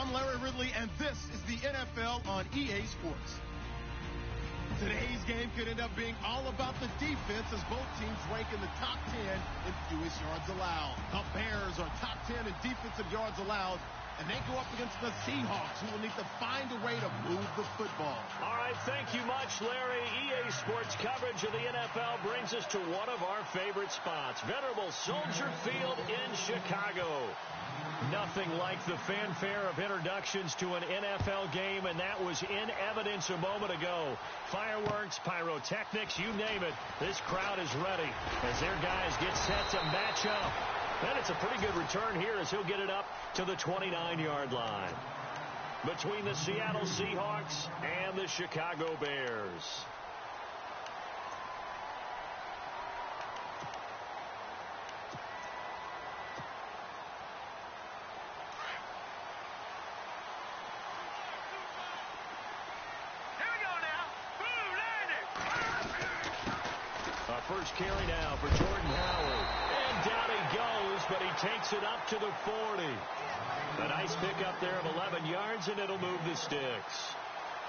I'm Larry Ridley, and this is the NFL on EA Sports. Today's game could end up being all about the defense as both teams rank in the top 10 in fewest yards allowed. The Bears are top 10 in defensive yards allowed, and they go up against the Seahawks, who will need to find a way to move the football. All right, thank you much, Larry. EA Sports coverage of the NFL brings us to one of our favorite spots, venerable Soldier Field in Chicago. Nothing like the fanfare of introductions to an NFL game, and that was in evidence a moment ago. Fireworks, pyrotechnics, you name it. This crowd is ready as their guys get set to match up. And it's a pretty good return here as he'll get it up to the 29-yard line. Between the Seattle Seahawks and the Chicago Bears. First carry now for Jordan Howard. And down he goes, but he takes it up to the 40. A nice pickup there of 11 yards, and it'll move the sticks.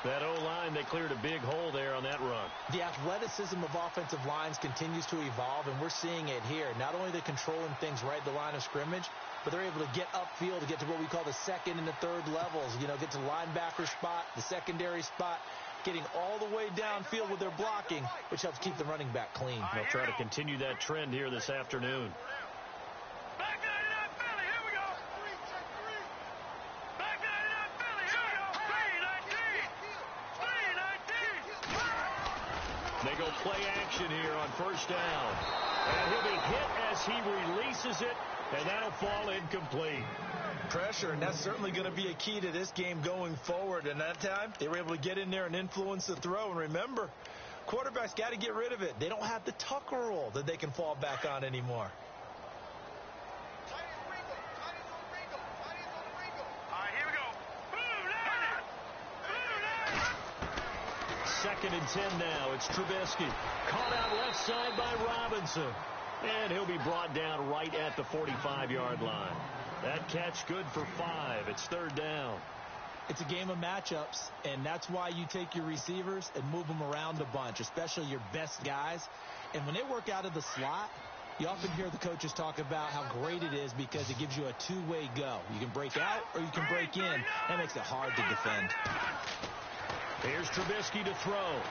That O-line, they cleared a big hole there on that run. The athleticism of offensive lines continues to evolve, and we're seeing it here. Not only are they controlling things right at the line of scrimmage, but they're able to get upfield to get to what we call the second and the third levels. You know, get to the linebacker spot, the secondary spot, getting all the way downfield with their blocking, which helps keep the running back clean. They'll try to continue that trend here this afternoon. Back 99 Philly, here we go. Back 99 Philly, here we go. 3-19. 3-19. They go play action here on first down. And he'll be hit as he releases it, and that'll fall incomplete. Pressure, and that's certainly going to be a key to this game going forward. And that time, they were able to get in there and influence the throw. And remember, quarterbacks got to get rid of it. They don't have the tucker roll that they can fall back on anymore. All right, here we go. Second and 10 now. It's Trubisky. Caught out left side by Robinson. And he'll be brought down right at the 45-yard line. That catch good for 5. It's third down. It's a game of matchups, and that's why you take your receivers and move them around a bunch, especially your best guys. And when they work out of the slot, you often hear the coaches talk about how great it is because it gives you a two-way go. You can break out or you can break in. That makes it hard to defend. Here's Trubisky to throw.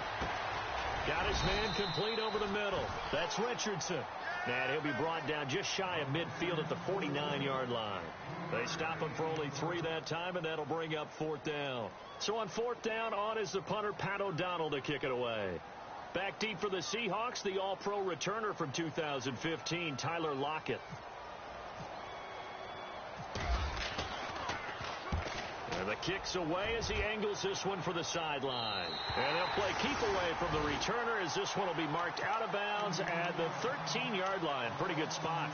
Got his man complete over the middle. That's Richardson. And he'll be brought down just shy of midfield at the 49-yard line. They stop him for only 3 that time, and that'll bring up fourth down. So on fourth down, on is the punter, Pat O'Donnell, to kick it away. Back deep for the Seahawks, the all-pro returner from 2015, Tyler Lockett. And the kick's away as he angles this one for the sideline. And they'll play keep away from the returner as this one will be marked out of bounds at the 13-yard line. Pretty good spot.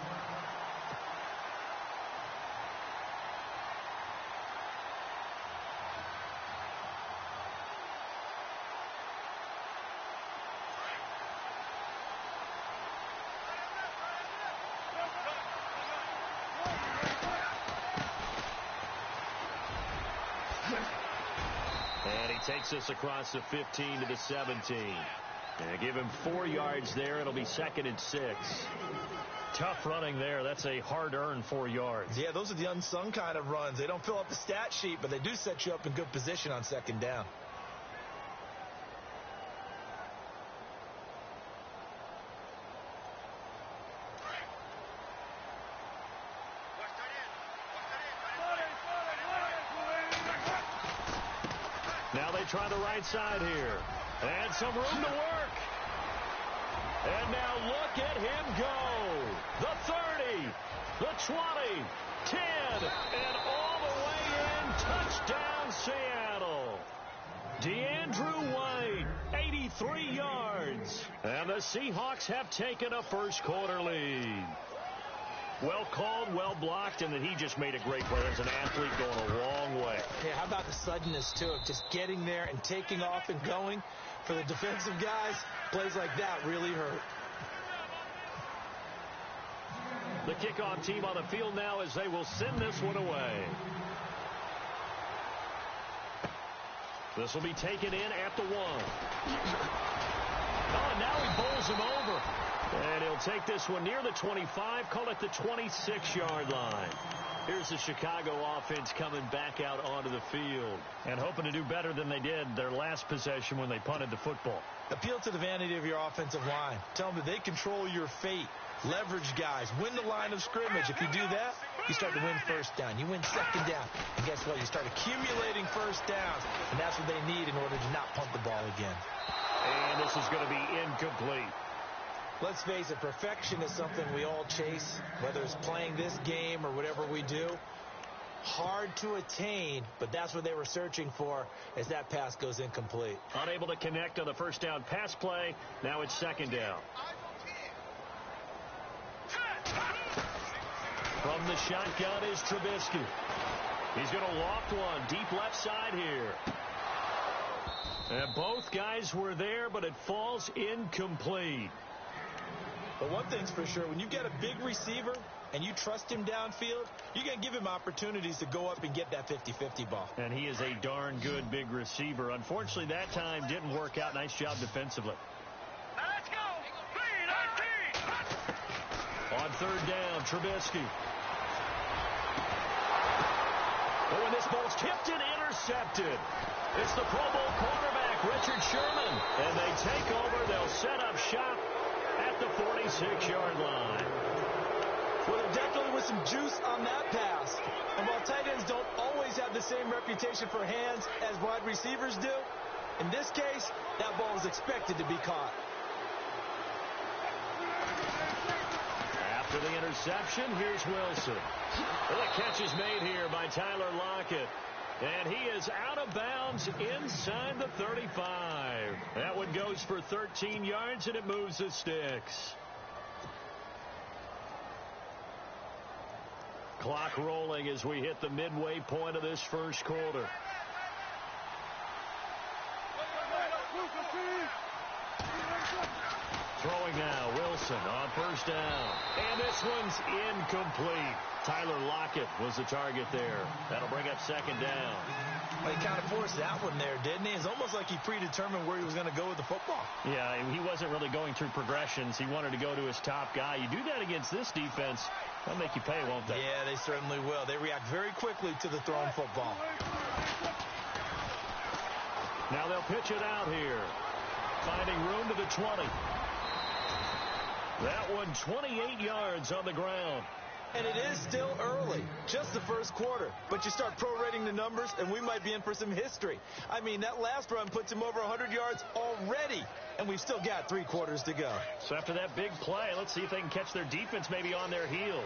And he takes us across the 15 to the 17. And give him 4 yards there. It'll be second and 6. Tough running there. That's a hard-earned 4 yards. Yeah, those are the unsung kind of runs. They don't fill up the stat sheet, but they do set you up in good position on second down. Now they try the right side here. And some room to work. And now look at him go. The 30, the 20, 10, and all the way in. Touchdown, Seattle. DeAndrew White, 83 yards. And the Seahawks have taken a first quarter lead. Well called, well blocked, and then he just made a great play. As an athlete going a long way. Yeah, how about the suddenness, too, of just getting there and taking off and going? For the defensive guys, plays like that really hurt. The kickoff team on the field now as they will send this one away. This will be taken in at the 1. Oh, and now he bowls him over. And he'll take this one near the 25, call it the 26-yard line. Here's the Chicago offense coming back out onto the field and hoping to do better than they did their last possession when they punted the football. Appeal to the vanity of your offensive line. Tell them that they control your fate. Leverage guys. Win the line of scrimmage. If you do that, you start to win first down. You win second down. And guess what? You start accumulating first downs. And that's what they need in order to not punt the ball again. And this is going to be incomplete. Let's face it, perfection is something we all chase, whether it's playing this game or whatever we do. Hard to attain, but that's what they were searching for as that pass goes incomplete. Unable to connect on the first down pass play. Now it's second down. From the shotgun is Trubisky. He's going to loft one deep left side here. And both guys were there, but it falls incomplete. But one thing's for sure, when you get a big receiver and you trust him downfield, you're going to give him opportunities to go up and get that 50-50 ball. And he is a darn good big receiver. Unfortunately, that time didn't work out. Nice job defensively. Let's go. 3-19. On third down, Trubisky. Oh, and this ball's tipped and intercepted. It's the Pro Bowl quarterback, Richard Sherman. And they take over. They'll set up shop at the 46-yard line. Well, there definitely was some juice on that pass. And while tight ends don't always have the same reputation for hands as wide receivers do, in this case, that ball is expected to be caught. After the interception, here's Wilson. Well, the catch is made here by Tyler Lockett. And he is out of bounds inside the 35. That one goes for 13 yards, and it moves the sticks. Clock rolling as we hit the midway point of this first quarter. Throwing now, Wilson on first down. And this one's incomplete. Tyler Lockett was the target there. That'll bring up second down. Well, he kind of forced that one there, didn't he? It's almost like he predetermined where he was going to go with the football. Yeah, he wasn't really going through progressions. He wanted to go to his top guy. You do that against this defense, they'll make you pay, won't they? Yeah, they certainly will. They react very quickly to the thrown football. Now they'll pitch it out here. Finding room to the 20. That one 28 yards on the ground. And it is still early, just the first quarter. But you start prorating the numbers, and we might be in for some history. I mean, that last run puts him over 100 yards already, and we've still got 3 quarters to go. So after that big play, let's see if they can catch their defense maybe on their heels.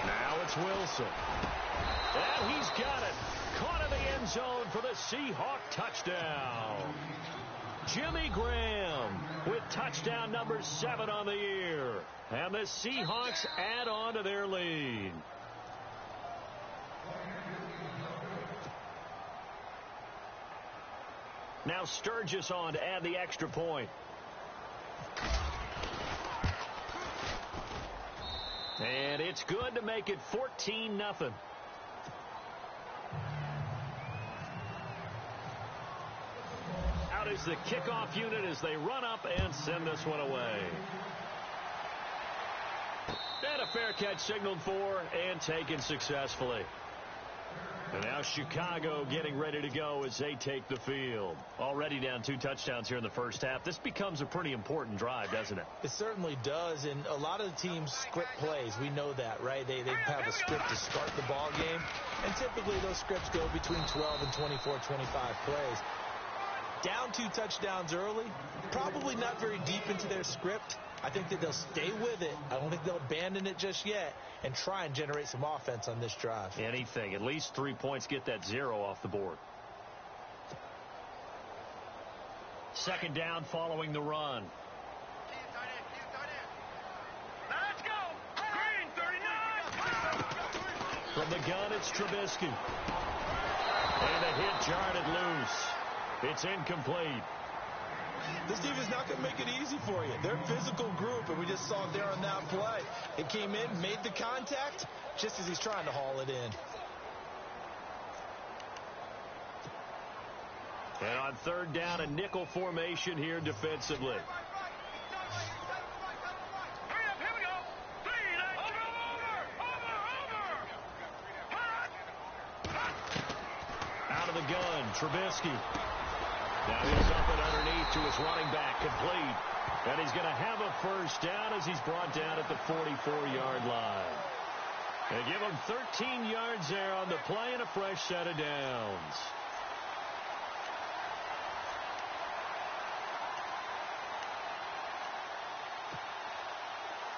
Now it's Wilson. And he's got it. Caught in the end zone for the Seahawk touchdown. Jimmy Graham with touchdown number 7 on the year. And the Seahawks add on to their lead. Now Sturgis on to add the extra point. And it's good to make it 14-0. Out is the kickoff unit as they run up and send this one away. And a fair catch signaled for and taken successfully. And now Chicago getting ready to go as they take the field. Already down 2 touchdowns here in the first half. This becomes a pretty important drive, doesn't it? It certainly does, and a lot of the teams script plays. We know that, right? They have a script to start the ball game, and typically those scripts go between 12 and 24, 25 plays. Down 2 touchdowns early, probably not very deep into their script. I think that they'll stay with it. I don't think they'll abandon it just yet and try and generate some offense on this drive. Anything. At least 3 points, get that 0 off the board. Second down following the run. Let's go. Green 39. From the gun, it's Trubisky. And the hit jarred it loose. It's incomplete. This defense is not going to make it easy for you. They're a physical group, and we just saw it there on that play. It came in, made the contact, just as he's trying to haul it in. And on third down, a nickel formation here defensively. Out of the gun, Trubisky. Now he's up and underneath to his running back, complete. And he's going to have a first down as he's brought down at the 44-yard line. They give him 13 yards there on the play and a fresh set of downs.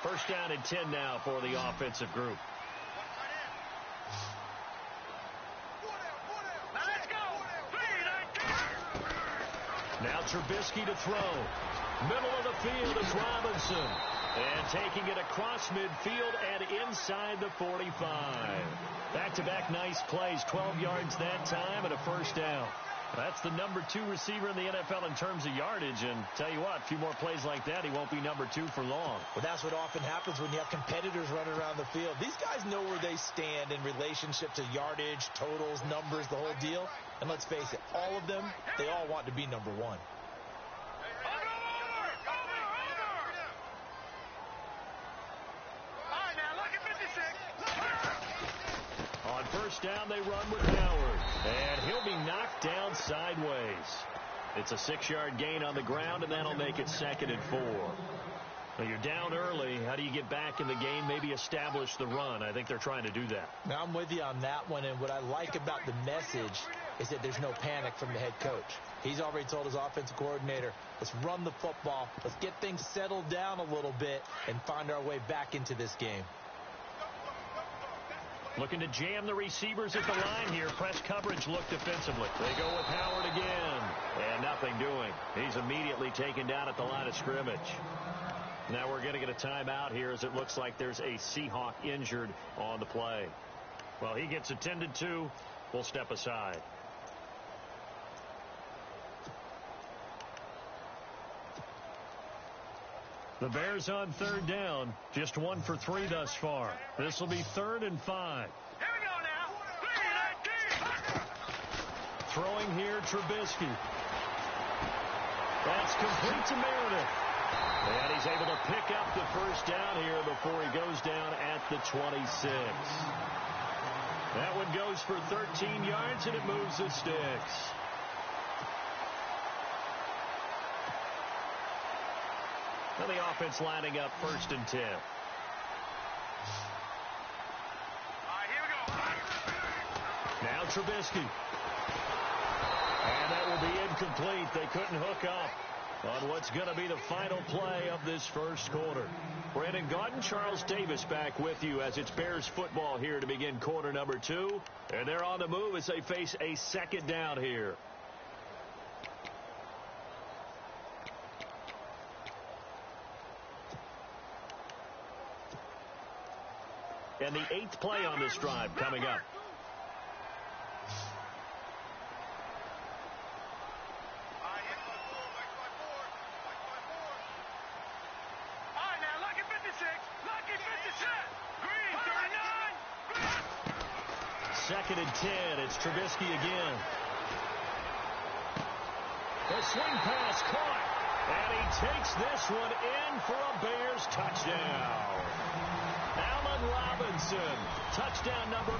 First down and 10 now for the offensive group. Now Trubisky to throw. Middle of the field is Robinson. And taking it across midfield and inside the 45. Back-to-back nice plays. 12 yards that time and a first down. That's the number 2 receiver in the NFL in terms of yardage. And tell you what, a few more plays like that, he won't be number 2 for long. Well, that's what often happens when you have competitors running around the field. These guys know where they stand in relationship to yardage, totals, numbers, the whole deal. And let's face it, all of them, they all want to be number 1. On first down, they run with Howard. And he'll be knocked down sideways. It's a 6-yard gain on the ground, and that'll make it 2nd and 4. Well, you're down early. How do you get back in the game? Maybe establish the run. I think they're trying to do that. Now, I'm with you on that one, and what I like about the message is that there's no panic from the head coach. He's already told his offensive coordinator, let's run the football, let's get things settled down a little bit, and find our way back into this game. Looking to jam the receivers at the line here. Press coverage look defensively. They go with Howard again. And nothing doing. He's immediately taken down at the line of scrimmage. Now we're going to get a timeout here as it looks like there's a Seahawk injured on the play. Well, he gets attended to. We'll step aside. The Bears on third down. Just 1 for 3 thus far. This will be 3rd and 5. Here we go now. Throwing here, Trubisky. That's complete to Meredith. And he's able to pick up the first down here before he goes down at the 26. That one goes for 13 yards, and it moves the sticks. And the offense lining up 1st and 10. All right, here we go. Now Trubisky. And that will be incomplete. They couldn't hook up on what's going to be the final play of this first quarter. Brandon Gaudin, Charles Davis back with you as it's Bears football here to begin quarter number 2. And they're on the move as they face a 2nd down here. And the 8th play on this drive coming up. All right, now, lucky 56. Lucky 56. Green, 39. 2nd and 10. It's Trubisky again. The swing pass caught. And he takes this one in for a Bears touchdown. Allen Robinson, touchdown number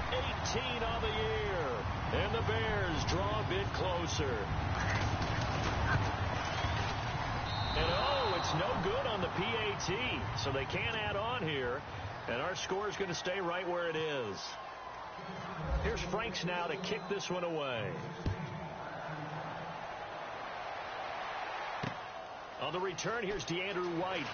18 on the year. And the Bears draw a bit closer. And it's no good on the PAT, so they can't add on here. And our score is going to stay right where it is. Here's Franks now to kick this one away. On the return, here's DeAndre White.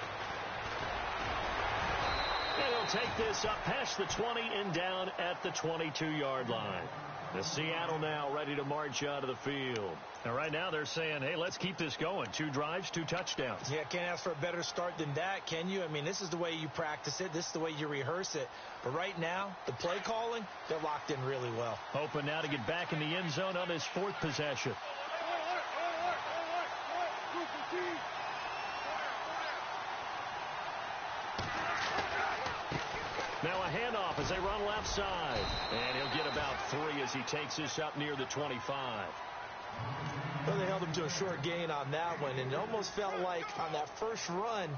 And he'll take this up past the 20 and down at the 22-yard line. The Seattle now ready to march out of the field. And right now they're saying, hey, let's keep this going. 2 drives, 2 touchdowns. Yeah, can't ask for a better start than that, can you? I mean, this is the way you practice it. This is the way you rehearse it. But right now, the play calling, they're locked in really well. Hoping now to get back in the end zone on his 4th possession. Now a handoff as they run left side. And he'll get about 3 as he takes this up near the 25. Well, they held them to a short gain on that one, and it almost felt like on that first run,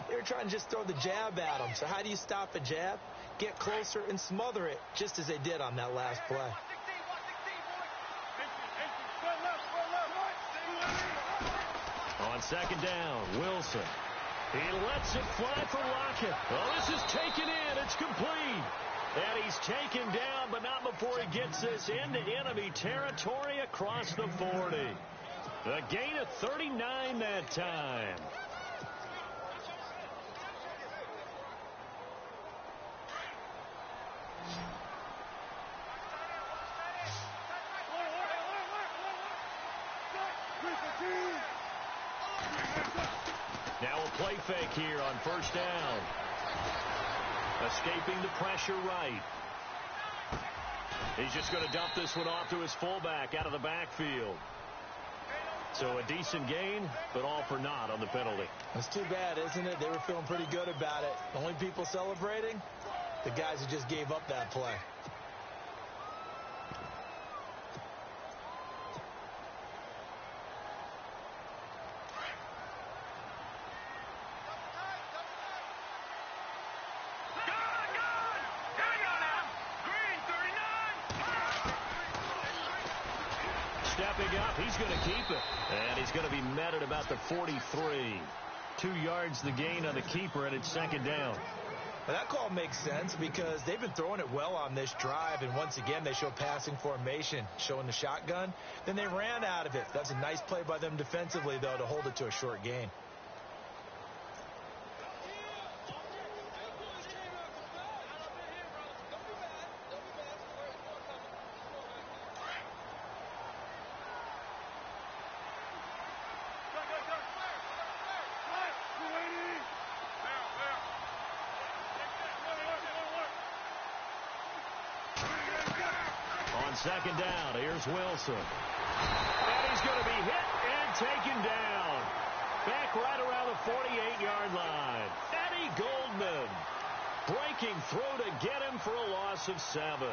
they were trying to just throw the jab at them. So how do you stop a jab? Get closer and smother it, just as they did on that last play. On second down, Wilson. He lets it fly for Lockett. Oh, this is taken in. It's complete. And he's taken down, but not before he gets this into enemy territory across the 40. A gain of 39 that time. Now a play fake here on first down. Escaping the pressure right. He's just going to dump this one off to his fullback out of the backfield. So a decent gain, but all for naught on the penalty. That's too bad, isn't it? They were feeling pretty good about it. The only people celebrating, the guys who just gave up that play. Stepping up, he's going to keep it. And he's going to be met at about the 43. 2 yards the gain on the keeper, and it's second down. Well, that call makes sense because they've been throwing it well on this drive, and once again they show passing formation, showing the shotgun. Then they ran out of it. That's a nice play by them defensively, though, to hold it to a short gain. Second down, here's Wilson. And he's going to be hit and taken down. Back right around the 48-yard line. Eddie Goldman breaking through to get him for a loss of 7.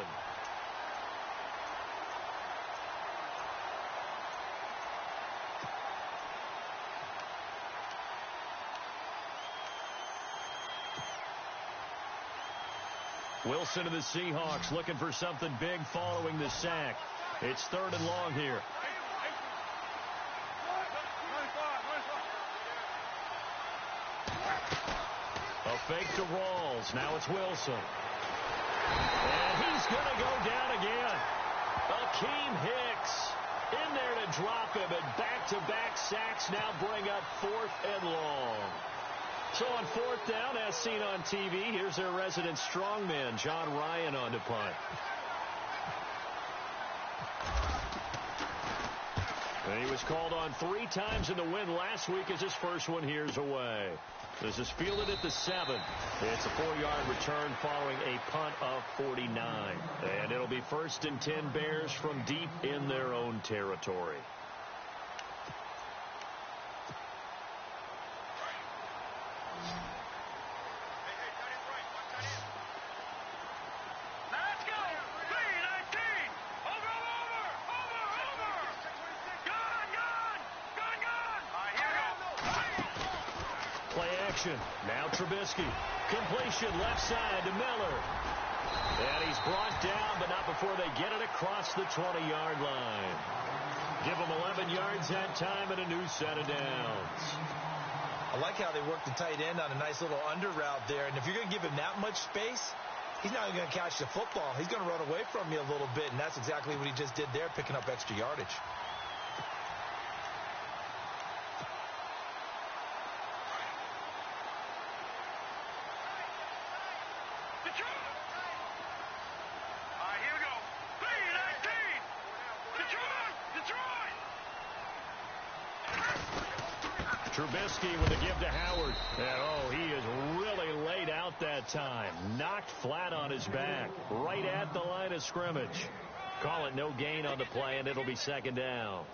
Wilson of the Seahawks looking for something big following the sack. It's 3rd and long here. A fake to Rawls. Now it's Wilson. And he's going to go down again. Akeem Hicks in there to drop him, and back-to-back sacks now bring up 4th and long. So on 4th down, as seen on TV, here's their resident strongman, John Ryan, on to punt. And he was called on 3 times in the win last week as his first one here's away. This is fielded at the 7. It's a 4-yard return following a punt of 49. And it'll be 1st and 10 Bears from deep in their own territory. Now Trubisky. Completion left side to Miller. And he's brought down, but not before they get it across the 20-yard line. Give him 11 yards that time and a new set of downs. I like how they work the tight end on a nice little under route there. And if you're going to give him that much space, he's not even going to catch the football. He's going to run away from you a little bit, and that's exactly what he just did there, picking up extra yardage. Trubisky with a give to Howard. And, oh, he is really laid out that time. Knocked flat on his back. Right at the line of scrimmage. Call it no gain on the play, and it'll be second down.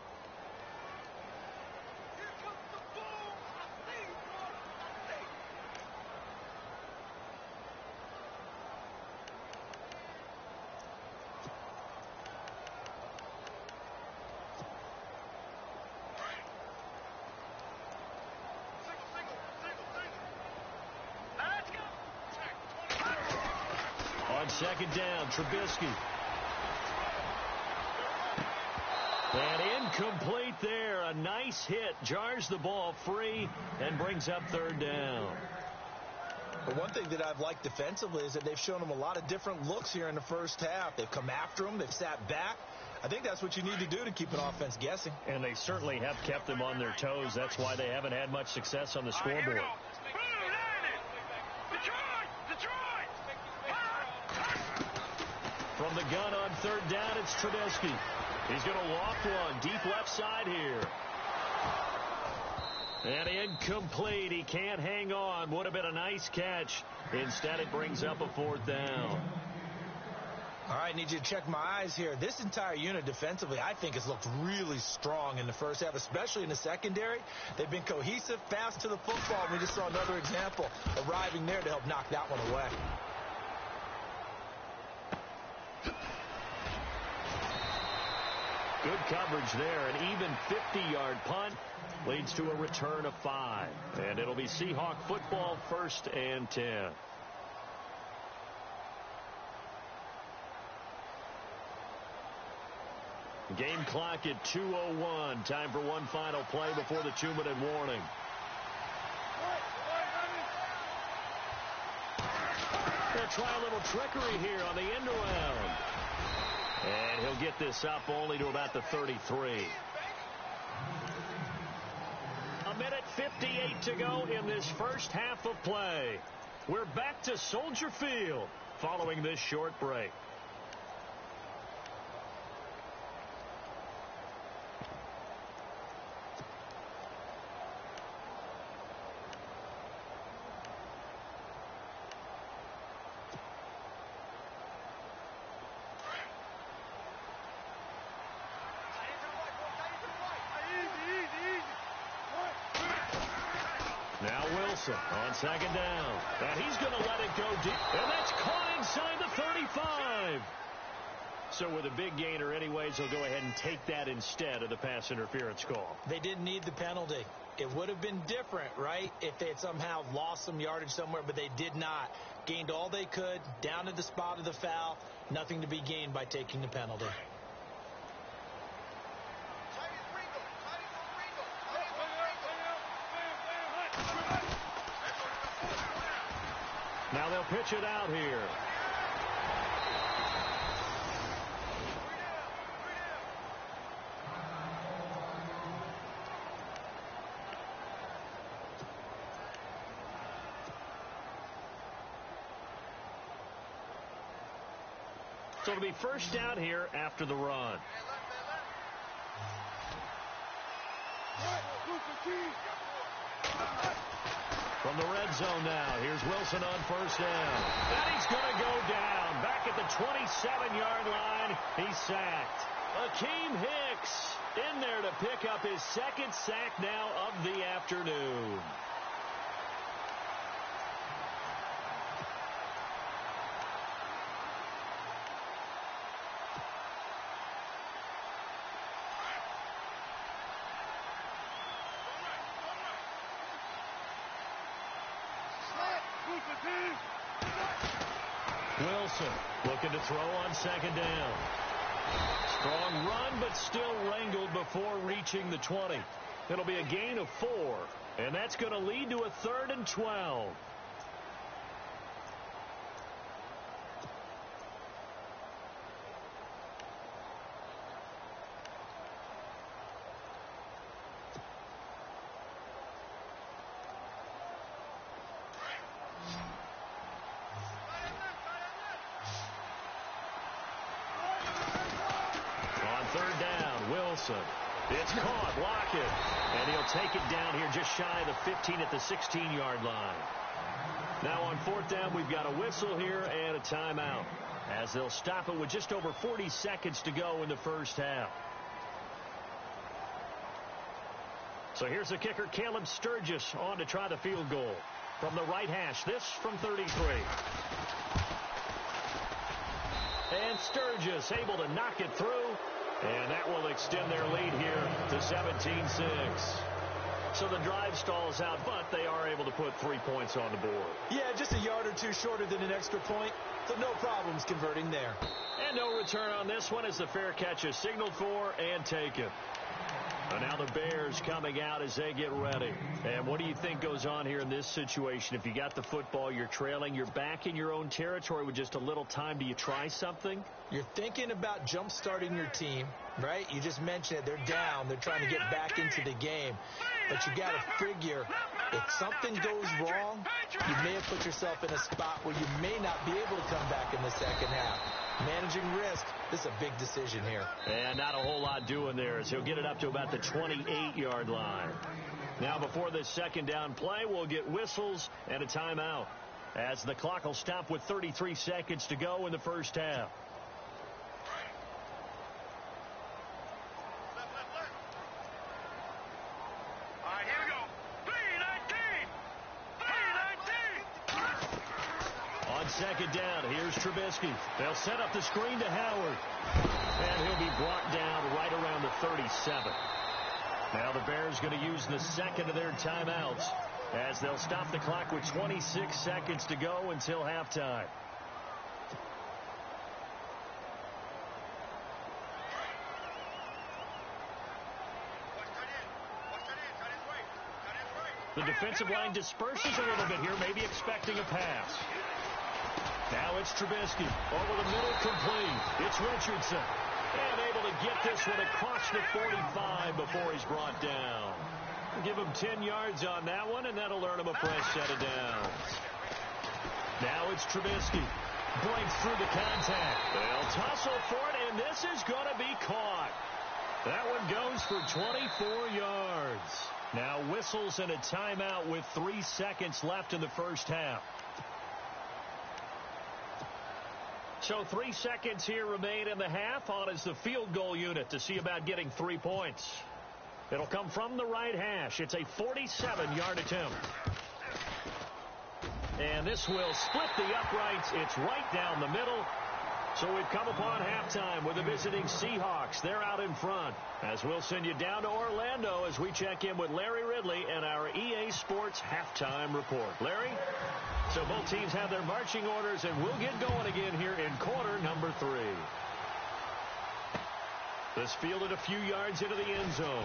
second down. Trubisky. And incomplete there. A nice hit. Jars the ball free and brings up third down. But one thing that I've liked defensively is that they've shown them a lot of different looks here in the first half. They've come after them. They've sat back. I think that's what you need to do to keep an offense guessing. And they certainly have kept them on their toes. That's why they haven't had much success on the scoreboard. From the gun on third down, it's Trubisky. He's going to loft one deep left side here. And incomplete. He can't hang on. Would have been a nice catch. Instead, it brings up a fourth down. All right, need you to check my eyes here. This entire unit defensively, I think, has looked really strong in the first half, especially in the secondary. They've been cohesive, fast to the football. We just saw another example arriving there to help knock that one away. Good coverage there. An even 50-yard punt leads to a return of 5. And it'll be Seahawk football, 1st and 10. Game clock at 2:01. Time for one final play before the 2-minute warning. They'll try a little trickery here on the end around. And he'll get this up only to about the 33. A minute 58 to go in this first half of play. We're back to Soldier Field following this short break. Now Wilson on second down. And he's going to let it go deep. And that's caught inside the 35. So with a big gainer anyways, they'll go ahead and take that instead of the pass interference call. They didn't need the penalty. It would have been different, right, if they had somehow lost some yardage somewhere, but they did not. Gained all they could, down to the spot of the foul. Nothing to be gained by taking the penalty. Now they'll pitch it out here. So it'll be first down here after the run. From the red zone now, here's Wilson on first down. And he's going to go down. Back at the 27-yard line, he's sacked. Akeem Hicks in there to pick up his second sack now of the afternoon. Wilson looking to throw on second down. Strong run, but still wrangled before reaching the 20. It'll be a gain of 4, and that's going to lead to a 3rd and 12. It's caught, Lockett, and he'll take it down here just shy of the 15 at the 16-yard line. Now on 4th down, we've got a whistle here and a timeout, as they'll stop it with just over 40 seconds to go in the first half. So here's the kicker, Caleb Sturgis, on to try the field goal from the right hash. This from 33. And Sturgis able to knock it through. And that will extend their lead here to 17-6. So the drive stalls out, but they are able to put 3 points on the board. Yeah, just a yard or two shorter than an extra point, so no problems converting there. And no return on this one as the fair catch is signaled for and taken. And now the Bears coming out as they get ready. And what do you think goes on here in this situation? If you got the football, you're trailing, you're back in your own territory with just a little time. Do you try something? You're thinking about jump-starting your team, right? You just mentioned it. They're down. They're trying to get back into the game. But you got to figure if something goes wrong, you may have put yourself in a spot where you may not be able to come back in the second half. Managing risk, this is a big decision here. And not a whole lot doing there as he'll get it up to about the 28-yard line. Now before this second down play, we'll get whistles and a timeout as the clock will stop with 33 seconds to go in the first half. Second down, here's Trubisky. They'll set up the screen to Howard. And he'll be brought down right around the 37. Now the Bears going to use the second of their timeouts as they'll stop the clock with 26 seconds to go until halftime. The defensive line disperses a little bit here, maybe expecting a pass. Now it's Trubisky. Over the middle, complete. It's Richardson. And able to get this one across the 45 before he's brought down. Give him 10 yards on that one, and that'll earn him a fresh set of downs. Now it's Trubisky. Breaks through the contact. They'll tussle for it, and this is going to be caught. That one goes for 24 yards. Now whistles and a timeout with 3 seconds left in the first half. So 3 seconds here remain in the half. On is the field goal unit to see about getting 3 points. It'll come from the right hash. It's a 47-yard attempt. And this will split the uprights. It's right down the middle. So we've come upon halftime with the visiting Seahawks. They're out in front. As we'll send you down to Orlando as we check in with Larry Ridley and our EA Sports halftime report. Larry? So both teams have their marching orders, and we'll get going again here in quarter number 3. This fielded a few yards into the end zone.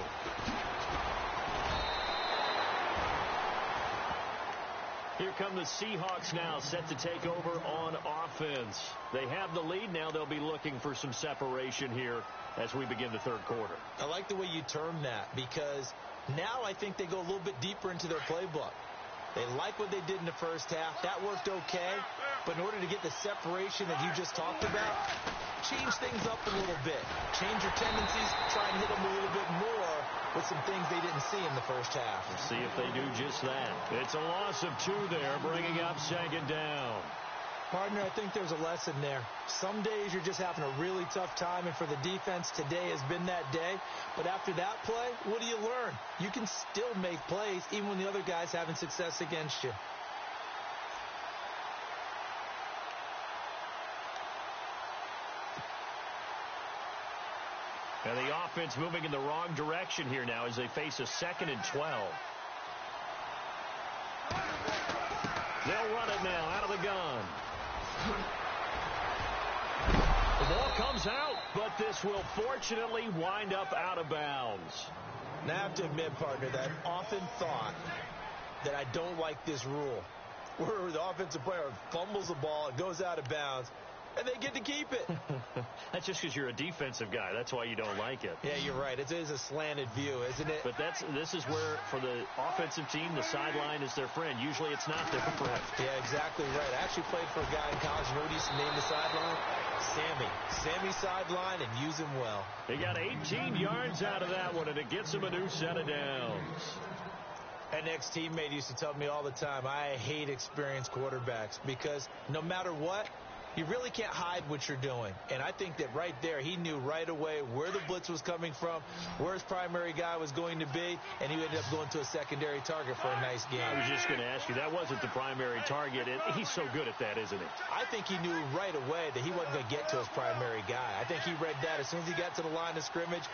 Here come the Seahawks now, set to take over on offense. They have the lead. Now they'll be looking for some separation here as we begin the third quarter. I like the way you term that, because now I think they go a little bit deeper into their playbook. They like what they did in the first half. That worked okay. But in order to get the separation that you just talked about, change things up a little bit. Change your tendencies. Try and hit them a little bit more with some things they didn't see in the first half. We'll see if they do just that. It's a loss of 2 there, bringing up second down. Partner, I think there's a lesson there. Some days you're just having a really tough time, and for the defense, today has been that day. But after that play, what do you learn? You can still make plays even when the other guy's having success against you. And the offense moving in the wrong direction here now as they face a 2nd and 12. They'll run it now out of the gun. The ball comes out, but this will fortunately wind up out of bounds. Now, I have to admit, partner, that I've often thought that I don't like this rule, where the offensive player fumbles the ball, it goes out of bounds, and they get to keep it. That's just because you're a defensive guy. That's why you don't like it. Yeah, you're right. It is a slanted view, isn't it? But this is where, for the offensive team, the sideline is their friend. Usually it's not their friend. Yeah, exactly right. I actually played for a guy in college. You know what he used to name the sideline? Sammy. Sammy sideline, and use him well. He got 18 yards out of that one, and it gets him a new set of downs. An ex-teammate used to tell me all the time, I hate experienced quarterbacks because no matter what, you really can't hide what you're doing. And I think that right there, he knew right away where the blitz was coming from, where his primary guy was going to be, and he ended up going to a secondary target for a nice game. I was just going to ask you, that wasn't the primary target, and he's so good at that, isn't he? I think he knew right away that he wasn't going to get to his primary guy. I think he read that as soon as he got to the line of scrimmage,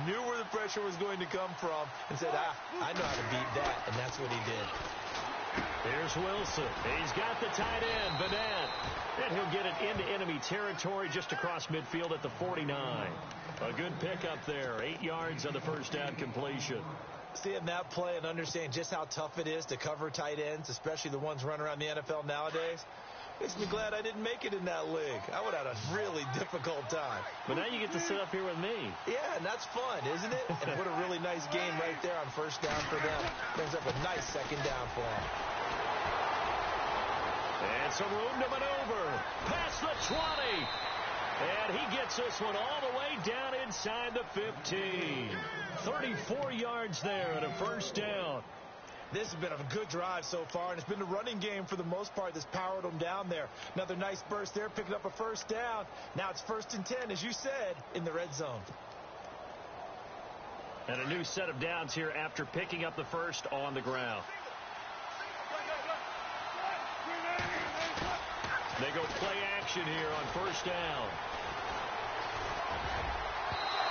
knew where the pressure was going to come from, and said, I know how to beat that, and that's what he did. Here's Wilson. He's got the tight end, Vanette. And he'll get it into enemy territory just across midfield at the 49. A good pickup there. 8 yards on the first down completion. Seeing that play and understand just how tough it is to cover tight ends, especially the ones running around the NFL nowadays, makes me glad I didn't make it in that league. I would have had a really difficult time. But now you get to sit up here with me. Yeah, and that's fun, isn't it? And what a really nice game right there on first down for them. Brings up a nice second down for them. And some room to maneuver. Past the 20. And he gets this one all the way down inside the 15. 34 yards there and a first down. This has been a good drive so far, and it's been the running game for the most part that's powered them down there. Another nice burst there, picking up a first down. Now it's 1st and 10, as you said, in the red zone. And a new set of downs here after picking up the first on the ground. They go play action here on first down.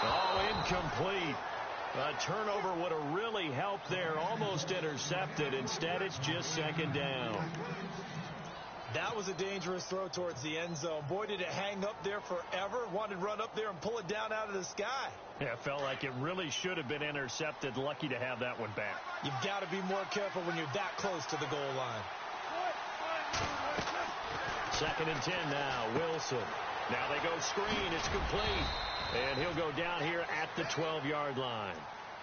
Oh, incomplete. A turnover would have really helped there. Almost intercepted. Instead, it's just second down. That was a dangerous throw towards the end zone. Boy, did it hang up there forever. Wanted to run up there and pull it down out of the sky. Yeah, it felt like it really should have been intercepted. Lucky to have that one back. You've got to be more careful when you're that close to the goal line. 2nd and 10 now. Wilson. Now they go screen. It's complete. And he'll go down here at the 12-yard line.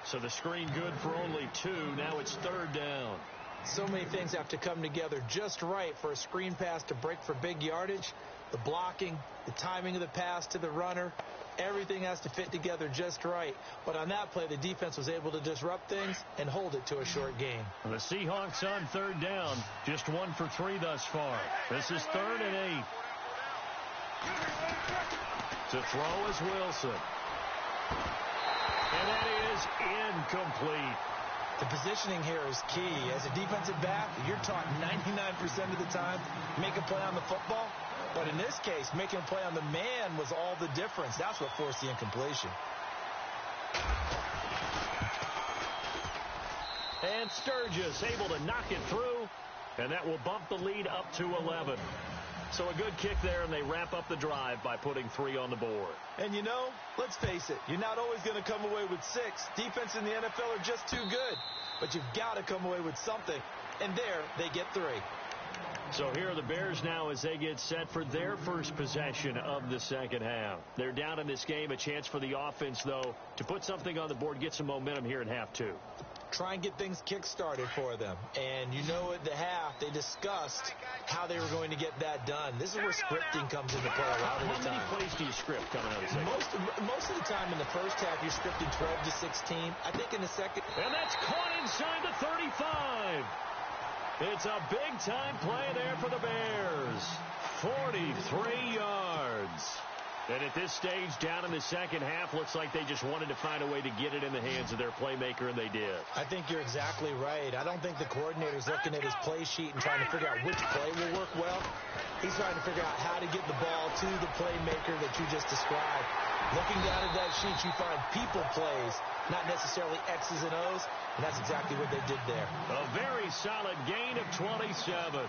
So the screen good for only 2. Now it's 3rd down. So many things have to come together just right for a screen pass to break for big yardage. The blocking, the timing of the pass to the runner, everything has to fit together just right. But on that play, the defense was able to disrupt things and hold it to a short gain. The Seahawks on 3rd down. Just 1 for 3 thus far. This is 3rd and 8. To throw is Wilson. And that is incomplete. The positioning here is key. As a defensive back, you're taught 99% of the time, make a play on the football. But in this case, making a play on the man was all the difference. That's what forced the incompletion. And Sturgis able to knock it through. And that will bump the lead up to 11. So a good kick there, and they wrap up the drive by putting 3 on the board. And you know, let's face it, you're not always going to come away with 6. Defense in the NFL are just too good. But you've got to come away with something. And there, they get 3. So here are the Bears now as they get set for their first possession of the second half. They're down in this game. A chance for the offense, though, to put something on the board, get some momentum here in half 2. Try and get things kick-started for them. And you know, at the half, they discussed how they were going to get that done. This is where scripting comes into play a lot of the time. How many plays do you script coming out of the second? Most of the time in the first half, you're scripting 12 to 16. I think in the second... And that's caught inside the 35. It's a big-time play there for the Bears. 43 yards. And at this stage, down in the second half, looks like they just wanted to find a way to get it in the hands of their playmaker, and they did. I think you're exactly right. I don't think the coordinator's looking at his play sheet and trying to figure out which play will work well. He's trying to figure out how to get the ball to the playmaker that you just described. Looking down at that sheet, you find people plays, not necessarily X's and O's, and that's exactly what they did there. A very solid gain of 27.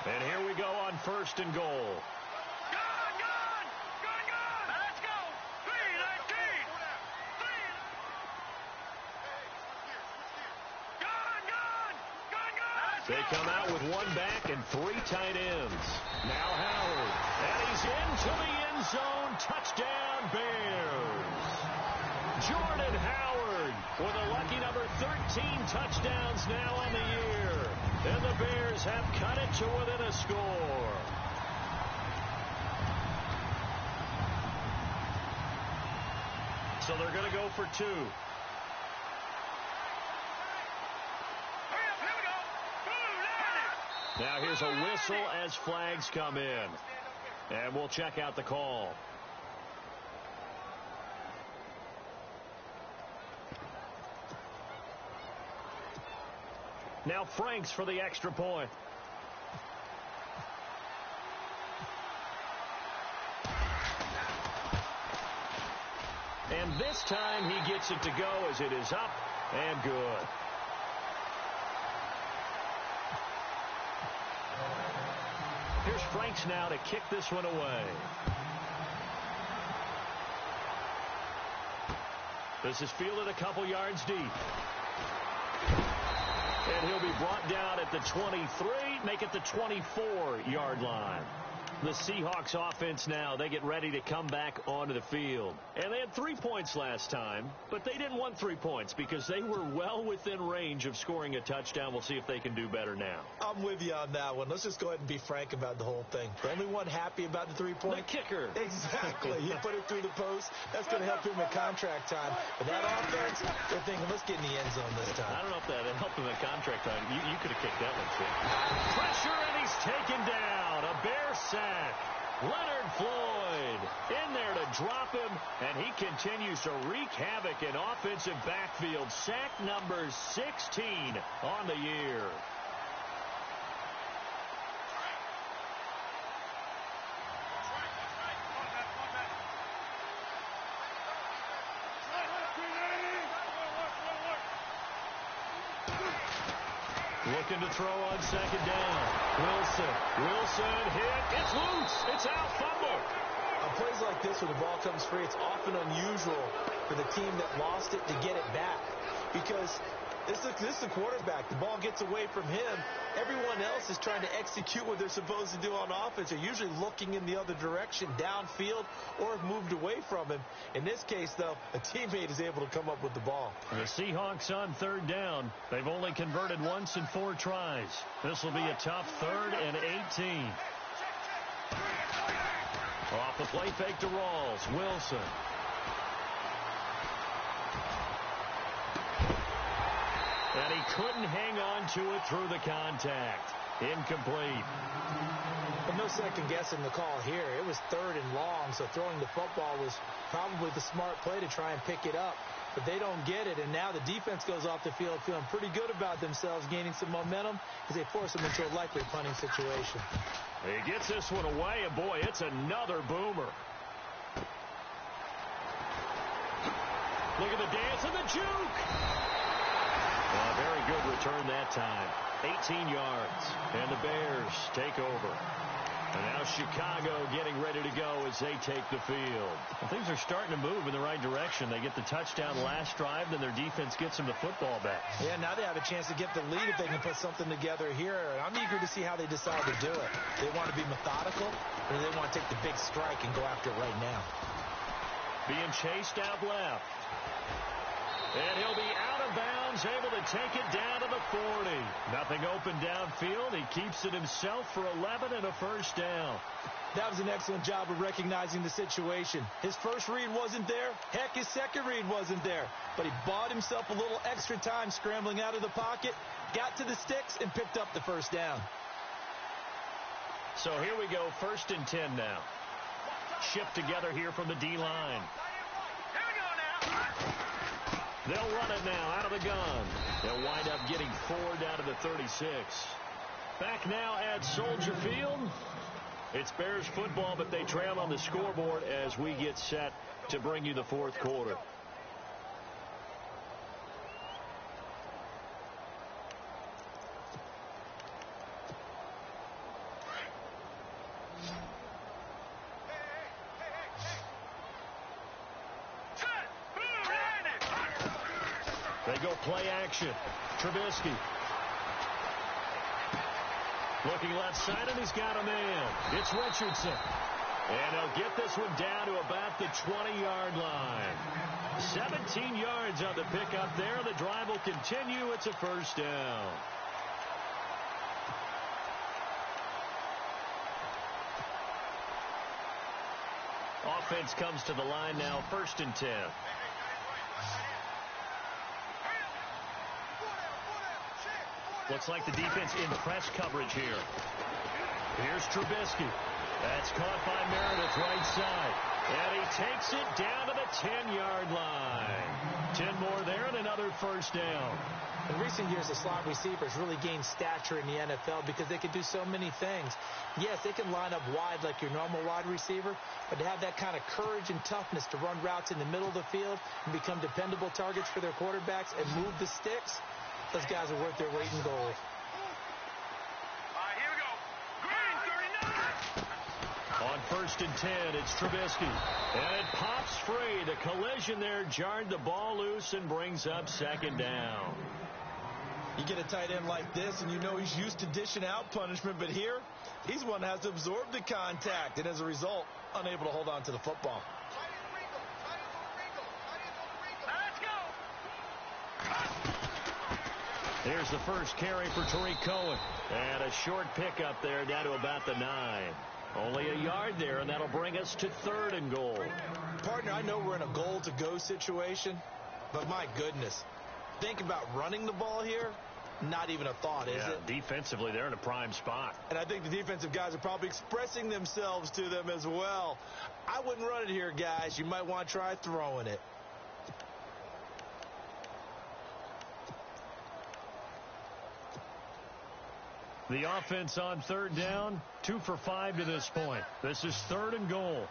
And here we go on 1st and goal. Gone! Let's go! 3-19! Gone! They come out with 1 back and 3 tight ends. Now Howard. And he's into the end zone. Touchdown, Bears. Jordan Howard with a lucky number 13 touchdowns now on the year. And the Bears have cut it to within a score. So they're going to go for 2. Hurry up, here we go! Now here's a whistle as flags come in. And we'll check out the call. Now Franks for the extra point. And this time he gets it to go as it is up and good. Here's Franks now to kick this one away. This is fielded a couple yards deep. And he'll be brought down at the 23, make it the 24-yard line. The Seahawks offense now, they get ready to come back onto the field. And they had 3 points last time, but they didn't want 3 points because they were well within range of scoring a touchdown. We'll see if they can do better now. I'm with you on that one. Let's just go ahead and be frank about the whole thing. The only one happy about the 3-point? The kicker. Exactly. He put it through the post. That's going to help him at contract time. But that offense, they're thinking, let's get in the end zone this time. I don't know if that helped him at contract time. You could have kicked that one, too. Pressure, and he's taken down. A Bear sack. Leonard Floyd in there to drop him, and he continues to wreak havoc in offensive backfield. Sack number 16 on the year. Looking to throw on second down. Wilson hit. It's loose. It's out. Fumble. On plays like this where the ball comes free, it's often unusual for the team that lost it to get it back. Because this is the quarterback. The ball gets away from him. Everyone else is trying to execute what they're supposed to do on offense. They're usually looking in the other direction, downfield, or have moved away from him. In this case, though, a teammate is able to come up with the ball. The Seahawks on third down. They've only converted once in 4 tries. This will be a tough 3rd and 18. Off the play fake to Rawls. Wilson. And he couldn't hang on to it through the contact. Incomplete. But no second guessing the call here. It was 3rd and long, so throwing the football was probably the smart play to try and pick it up. But they don't get it, and now the defense goes off the field feeling pretty good about themselves, gaining some momentum as they force them into a likely punting situation. He gets this one away, and boy, it's another boomer. Look at the dance and the juke. A very good return that time. 18 yards, and the Bears take over. And now Chicago getting ready to go as they take the field. Well, things are starting to move in the right direction. They get the touchdown last drive, then their defense gets them the football back. Yeah, now they have a chance to get the lead if they can put something together here. And I'm eager to see how they decide to do it. They want to be methodical, or do they want to take the big strike and go after it right now? Being chased out left. And he'll be out of bounds, able to take it down to the 40. Nothing open downfield. He keeps it himself for 11 and a first down. That was an excellent job of recognizing the situation. His first read wasn't there. Heck, his second read wasn't there. But he bought himself a little extra time scrambling out of the pocket, got to the sticks, and picked up the first down. So here we go, 1st and 10 now. Shipped together here from the D-line. They'll run it now out of the gun. They'll wind up getting 4 down to the 36. Back now at Soldier Field. It's Bears football, but they trail on the scoreboard as we get set to bring you the 4th quarter. They go play action. Trubisky. Looking left side, and he's got a man. It's Richardson. And he'll get this one down to about the 20-yard line. 17 yards on the pickup there. The drive will continue. It's a first down. Offense comes to the line now, 1st and 10. Looks like the defense in press coverage here. Here's Trubisky. That's caught by Meredith right side. And he takes it down to the 10-yard line. 10 more there and another first down. In recent years, the slot receivers really gained stature in the NFL because they can do so many things. Yes, they can line up wide like your normal wide receiver, but to have that kind of courage and toughness to run routes in the middle of the field and become dependable targets for their quarterbacks and move the sticks, those guys are worth their weight in gold. On 1st and 10, it's Trubisky. And it pops free. The collision there jarred the ball loose and brings up 2nd down. You get a tight end like this, and you know he's used to dishing out punishment, but here, he's one that has to absorb the contact, and as a result, unable to hold on to the football. Here's the first carry for Tariq Cohen. And a short pickup there down to about the 9. Only a yard there, and that'll bring us to 3rd and goal. Partner, I know we're in a goal-to-go situation, but my goodness, think about running the ball here. Not even a thought, is it? Defensively, they're in a prime spot. And I think the defensive guys are probably expressing themselves to them as well. I wouldn't run it here, guys. You might want to try throwing it. The offense on 3rd down, 2 for 5 to this point. This is 3rd and goal.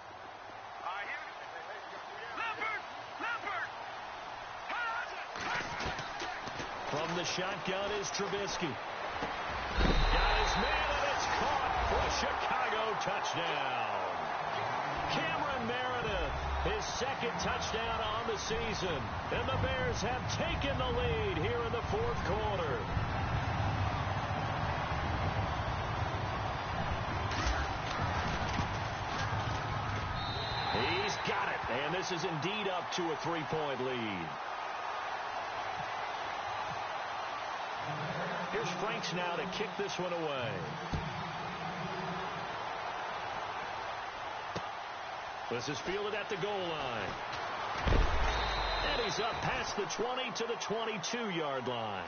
From the shotgun is Trubisky. Got his man, and it's caught for a Chicago touchdown. Cameron Meredith, his 2nd touchdown on the season. And the Bears have taken the lead here in the 4th quarter. He's got it, and this is indeed up to a 3-point lead. Here's Franks now to kick this one away. This is fielded at the goal line. And he's up past the 20 to the 22-yard line.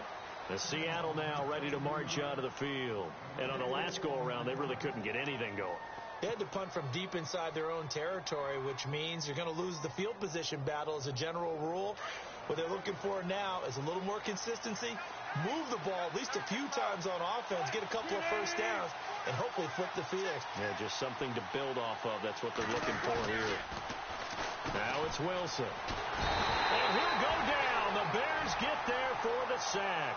The Seattle now ready to march out of the field. And on the last go-around, they really couldn't get anything going. They had to punt from deep inside their own territory, which means you're going to lose the field position battle as a general rule. What they're looking for now is a little more consistency, move the ball at least a few times on offense, get a couple of first downs, and hopefully flip the field. Yeah, just something to build off of. That's what they're looking for here. Now it's Wilson. And he'll go down. The Bears get there for the sack.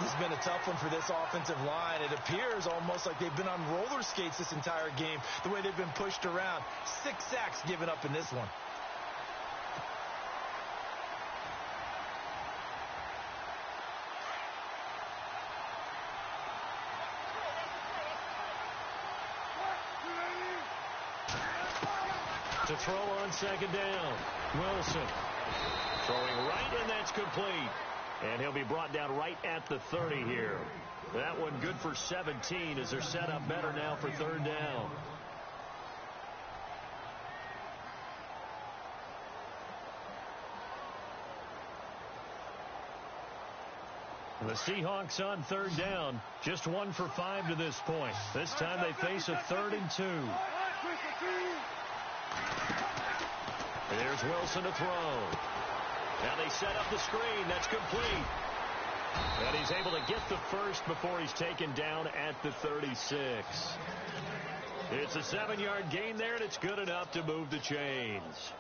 This has been a tough one for this offensive line. It appears almost like they've been on roller skates this entire game, the way they've been pushed around. 6 sacks given up in this one. To throw on 2nd down. Wilson throwing right, and that's complete. And he'll be brought down right at the 30 here. That one good for 17 as they're set up better now for 3rd down. The Seahawks on 3rd down, just 1 for 5 to this point. This time they face a 3rd and 2. There's Wilson to throw. Now they set up the screen. That's complete. And he's able to get the first before he's taken down at the 36. It's a 7-yard gain there, and it's good enough to move the chains.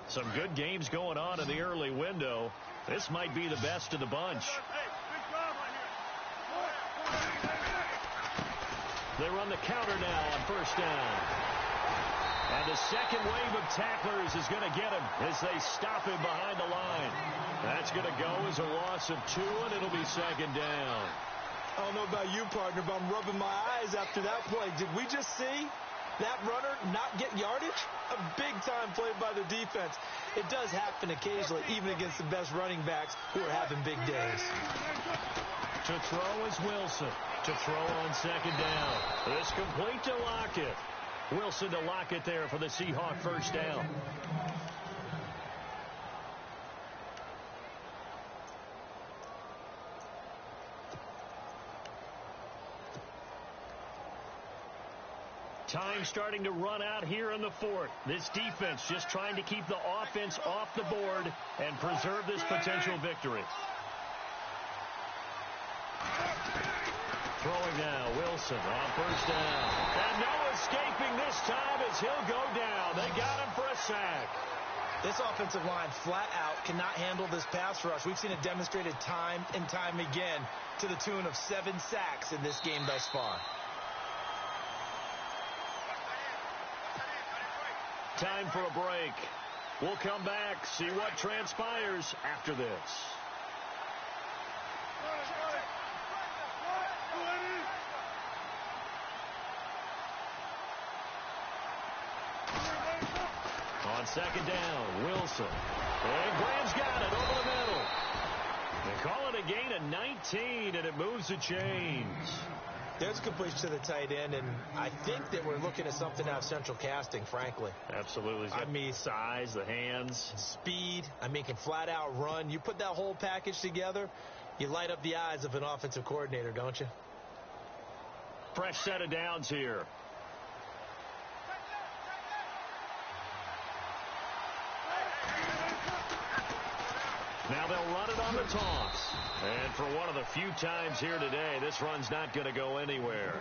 Some good games going on in the early window. This might be the best of the bunch. They run the counter now on 1st down. And the second wave of tacklers is going to get him as they stop him behind the line. That's going to go as a loss of 2, and it'll be 2nd down. I don't know about you, partner, but I'm rubbing my eyes after that play. Did we just see that runner not get yardage? A big-time play by the defense. It does happen occasionally, even against the best running backs who are having big days. To throw is Wilson. To throw on 2nd down. This complete to Lockett. Wilson to lock it there for the Seahawk first down. Time starting to run out here in the fourth. This defense just trying to keep the offense off the board and preserve this potential victory. Throwing now, Wilson on first down. And no escaping this time as he'll go down. They got him for a sack. This offensive line flat out cannot handle this pass rush. We've seen it demonstrated time and time again to the tune of 7 sacks in this game thus far. Time for a break. We'll come back, see what transpires after this. On second down, Wilson. And Graham's got it over the middle. They call it a gain of 19, and it moves the chains. There's a completion to the tight end, and I think that we're looking at something out of central casting, frankly. Absolutely. I mean, size, the hands. Speed. I mean, can flat out run. You put that whole package together, you light up the eyes of an offensive coordinator, don't you? Fresh set of downs here. Now they'll run it on the toss. And for one of the few times here today, this run's not going to go anywhere.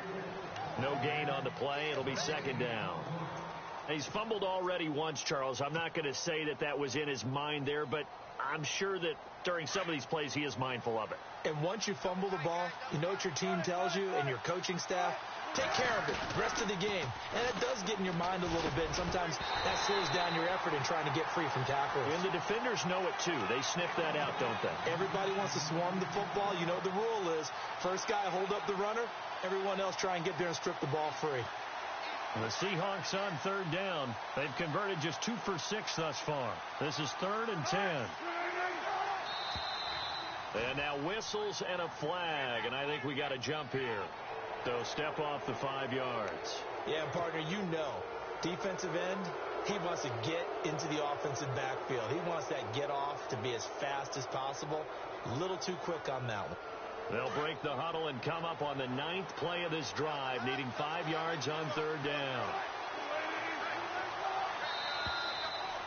No gain on the play. It'll be second down. He's fumbled already once, Charles. I'm not going to say that that was in his mind there, but I'm sure that during some of these plays he is mindful of it. And once you fumble the ball, you know what your team tells you and your coaching staff? Take care of it. Rest of the game. And it does get in your mind a little bit. And sometimes that slows down your effort in trying to get free from tackles. And the defenders know it, too. They sniff that out, don't they? Everybody wants to swarm the football. You know what the rule is. First guy, hold up the runner. Everyone else try and get there and strip the ball free. The Seahawks on third down. They've converted just 2 for 6 thus far. This is 3rd and 10. And now whistles and a flag, and I think we got a jump here. So step off the 5 yards. Yeah, partner, you know, defensive end, he wants to get into the offensive backfield. He wants that get off to be as fast as possible. A little too quick on that one. They'll break the huddle and come up on the 9th play of this drive, needing 5 yards on third down.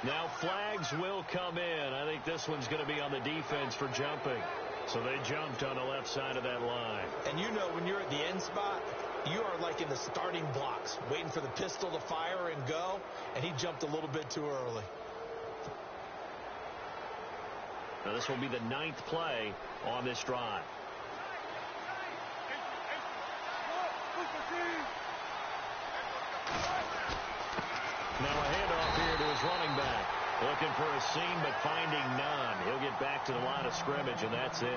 Now flags will come in. I think this one's going to be on the defense for jumping. So they jumped on the left side of that line. And you know when you're at the end spot, you are like in the starting blocks, waiting for the pistol to fire and go, and he jumped a little bit too early. Now this will be the 9th play on this drive. Now a handoff here to his running back. Looking for a seam, but finding none. He'll get back to the line of scrimmage, and that's it.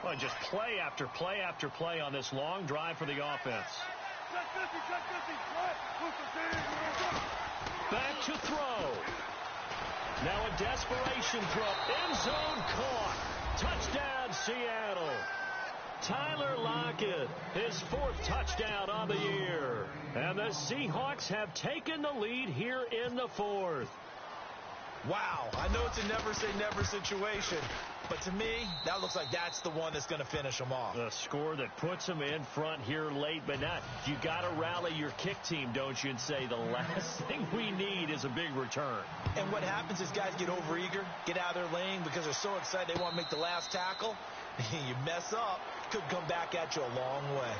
Well, just play after play after play on this long drive for the offense. Back to throw. Now a desperation throw. End zone caught. Touchdown, Seattle. Tyler Lockett, his 4th touchdown on the year. And the Seahawks have taken the lead here in the 4th. Wow, I know it's a never-say-never situation, but to me, that looks like that's the one that's going to finish them off. A score that puts them in front here late, but not. You got to rally your kick team, don't you, and say the last thing we need is a big return. And what happens is guys get overeager, get out of their lane because they're so excited they want to make the last tackle. You mess up, could come back at you a long way.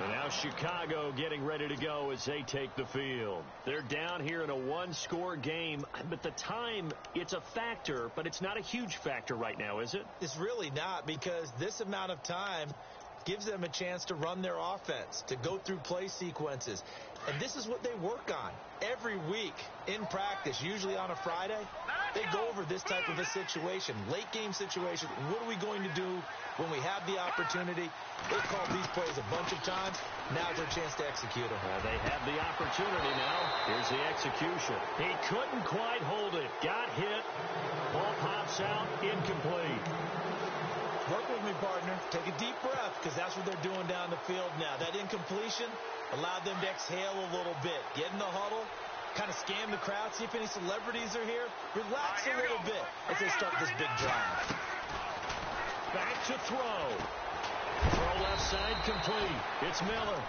And now Chicago getting ready to go as they take the field. They're down here in a 1-score game, but the time, it's a factor, but it's not a huge factor right now, is it? It's really not, because this amount of time, gives them a chance to run their offense, to go through play sequences. And this is what they work on every week in practice, usually on a Friday. They go over this type of a situation, late game situation. What are we going to do when we have the opportunity? They've called these plays a bunch of times. Now's their chance to execute them. They have the opportunity now. Here's the execution. He couldn't quite hold it. Got hit. Ball pops out. Incomplete. Work with me, partner. Take a deep breath, because that's what they're doing down the field now. That incompletion allowed them to exhale a little bit. Get in the huddle. Kind of scan the crowd, see if any celebrities are here. Relax a little bit as they start this big drive. Back to throw. Throw left side complete. It's Miller.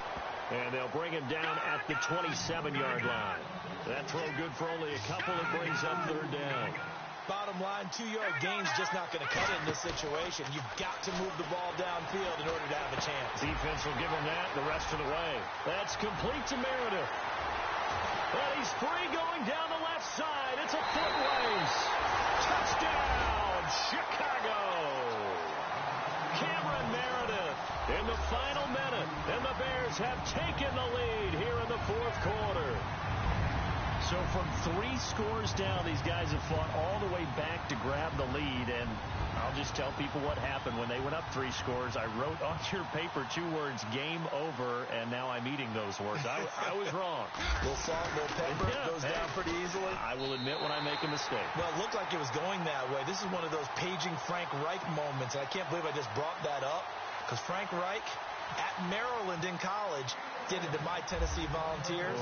And they'll bring him down at the 27-yard line. That throw good for only a couple. It brings up third down. Bottom line, 2-yard gain's just not going to cut it in this situation. You've got to move the ball downfield in order to have a chance. Defense will give him that the rest of the way. That's complete to Meredith. And he's free going down the left side. It's a foot race. Touchdown, Chicago. Cameron Meredith in the final minute. And the Bears have taken the lead here in the fourth quarter. So from 3 scores down, these guys have fought all the way back to grab the lead. And I'll just tell people what happened when they went up 3 scores. I wrote on your paper 2 words, game over, and now I'm eating those words. I was wrong. A little salt, a little pepper, goes down pretty easily. I will admit when I make a mistake. Well, it looked like it was going that way. This is one of those paging Frank Reich moments, and I can't believe I just brought that up, because Frank Reich at Maryland in college did it to my Tennessee Volunteers,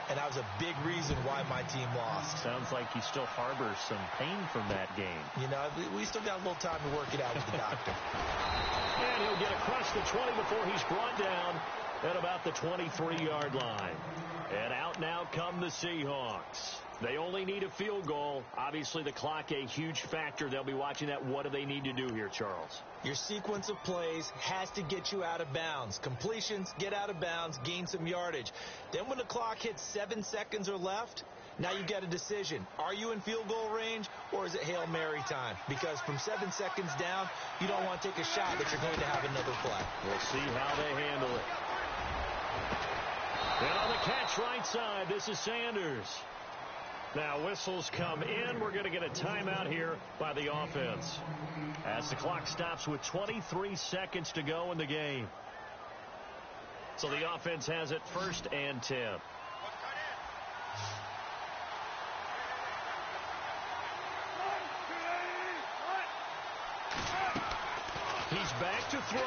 and that was a big reason why my team lost. Sounds like you still harbor some pain from that game. You know, we still got a little time to work it out with the doctor. And he'll get across the 20 before he's brought down at about the 23-yard line. And out now come the Seahawks. They only need a field goal. Obviously, the clock a huge factor. They'll be watching that. What do they need to do here, Charles? Your sequence of plays has to get you out of bounds. Completions, get out of bounds, gain some yardage. Then when the clock hits 7 seconds or left, now you get a decision. Are you in field goal range, or is it Hail Mary time? Because from 7 seconds down, you don't want to take a shot that you're going to have another play. We'll see how they handle it. And on the catch right side, this is Sanders. Now whistles come in. We're going to get a timeout here by the offense as the clock stops with 23 seconds to go in the game. So the offense has it 1st and 10. He's back to throw.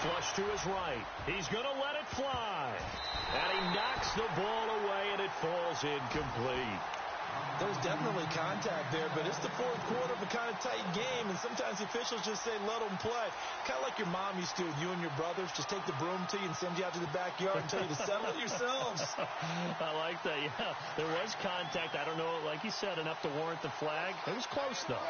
Flush to his right. He's going to let it fly. And he knocks the ball away, and it falls incomplete. There's definitely contact there, but it's the fourth quarter of a kind of tight game, and sometimes the officials just say, let them play. Kind of like your mom used to, you and your brothers, just take the broom to you and send you out to the backyard and tell you to settle it yourselves. I like that, yeah. There was contact. I don't know, like you said, enough to warrant the flag. It was close, though.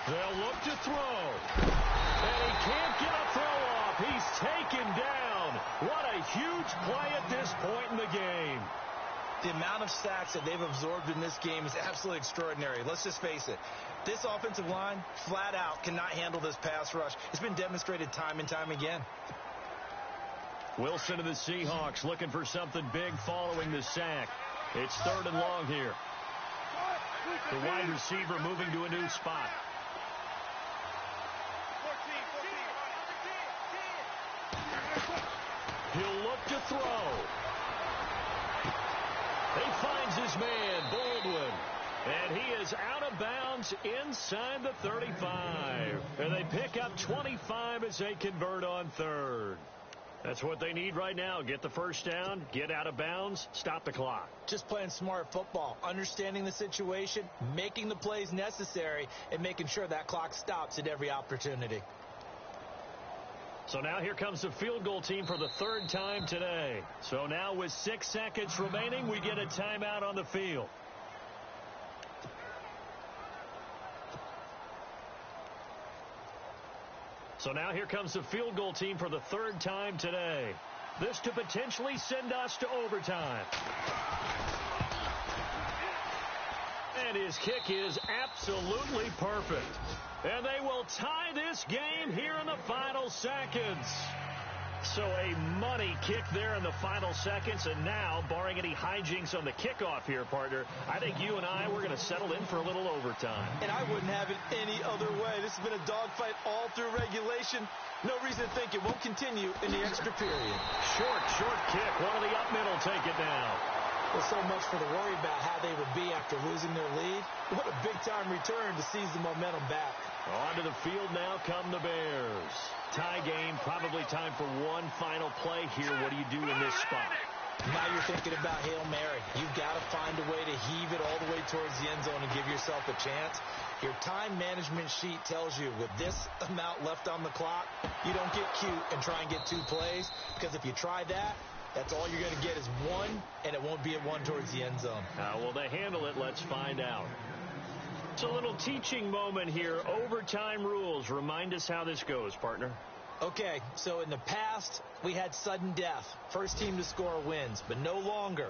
They'll look to throw. And he can't get a throw off. He's taken down. What a huge play at this point in the game. The amount of sacks that they've absorbed in this game is absolutely extraordinary. Let's just face it. This offensive line, flat out, cannot handle this pass rush. It's been demonstrated time and time again. Wilson of the Seahawks looking for something big following the sack. It's 3rd and long here. The wide receiver moving to a new spot. He'll look to throw. He finds his man, Baldwin. And he is out of bounds inside the 35. And they pick up 25 as they convert on 3rd. That's what they need right now. Get the first down, get out of bounds, stop the clock. Just playing smart football, understanding the situation, making the plays necessary, and making sure that clock stops at every opportunity. So now here comes the field goal team for the 3rd time today. So now with 6 seconds remaining, we get a timeout on the field. So now here comes the field goal team for the 3rd time today. This to potentially send us to overtime. And his kick is absolutely perfect. And they will tie this game here in the final seconds. So a money kick there in the final seconds. And now, barring any hijinks on the kickoff here, partner, I think you and we're going to settle in for a little overtime. And I wouldn't have it any other way. This has been a dogfight all through regulation. No reason to think it won't continue in the extra period. Short kick. One of the up middle take it down. Well, so much for the worry about how they would be after losing their lead. What a big-time return to seize the momentum back. Onto the field now come the Bears. Tie game, probably time for one final play here. What do you do in this spot? Now you're thinking about Hail Mary. You've got to find a way to heave it all the way towards the end zone and give yourself a chance. Your time management sheet tells you with this amount left on the clock, you don't get cute and try and get 2 plays, because if you try that, that's all you're going to get is 1, and it won't be a 1 towards the end zone. How will they handle it? Let's find out. It's a little teaching moment here. Overtime rules. Remind us how this goes, partner. Okay, so in the past, we had sudden death. First team to score wins, but no longer.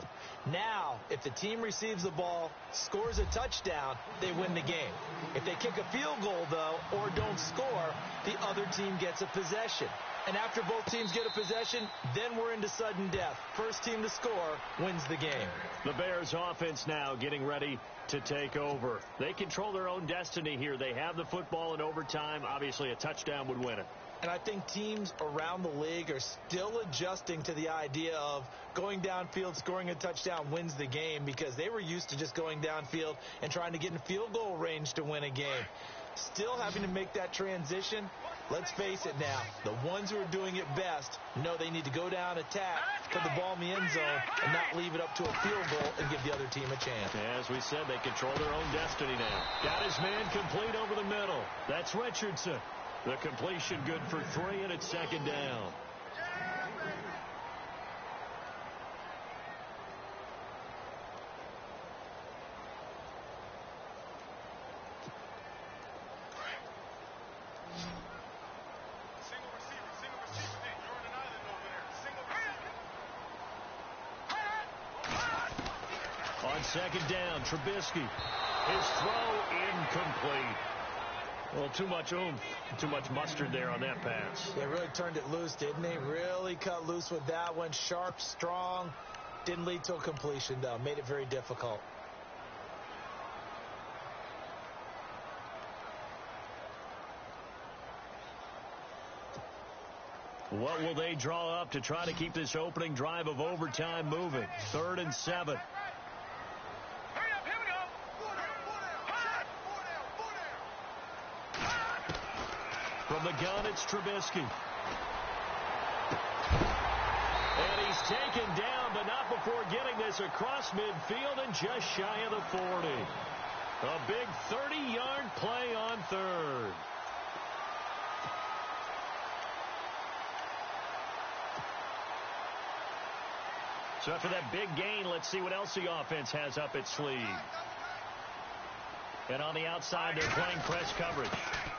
Now, if the team receives the ball, scores a touchdown, they win the game. If they kick a field goal, though, or don't score, the other team gets a possession. And after both teams get a possession, then we're into sudden death. First team to score wins the game. The Bears offense now getting ready to take over. They control their own destiny here. They have the football in overtime. Obviously, a touchdown would win it. And I think teams around the league are still adjusting to the idea of going downfield, scoring a touchdown wins the game, because they were used to just going downfield and trying to get in field goal range to win a game. Still having to make that transition. Let's face it now, the ones who are doing it best know they need to go down, attack, put the ball in the end zone, and not leave it up to a field goal and give the other team a chance. As we said, they control their own destiny now. Got his man complete over the middle. That's Richardson. The completion good for 3, and it's second down. On second down, Trubisky. His throw incomplete. Well, too much oomph, too much mustard there on that pass. They really turned it loose, didn't they? Really cut loose with that one. Sharp, strong. Didn't lead to a completion, though. Made it very difficult. What will they draw up to try to keep this opening drive of overtime moving? 3rd and 7. From the gun, it's Trubisky. And he's taken down, but not before getting this across midfield and just shy of the 40. A big 30-yard play on 3rd. So after that big gain, let's see what else the offense has up its sleeve. And on the outside, they're playing press coverage.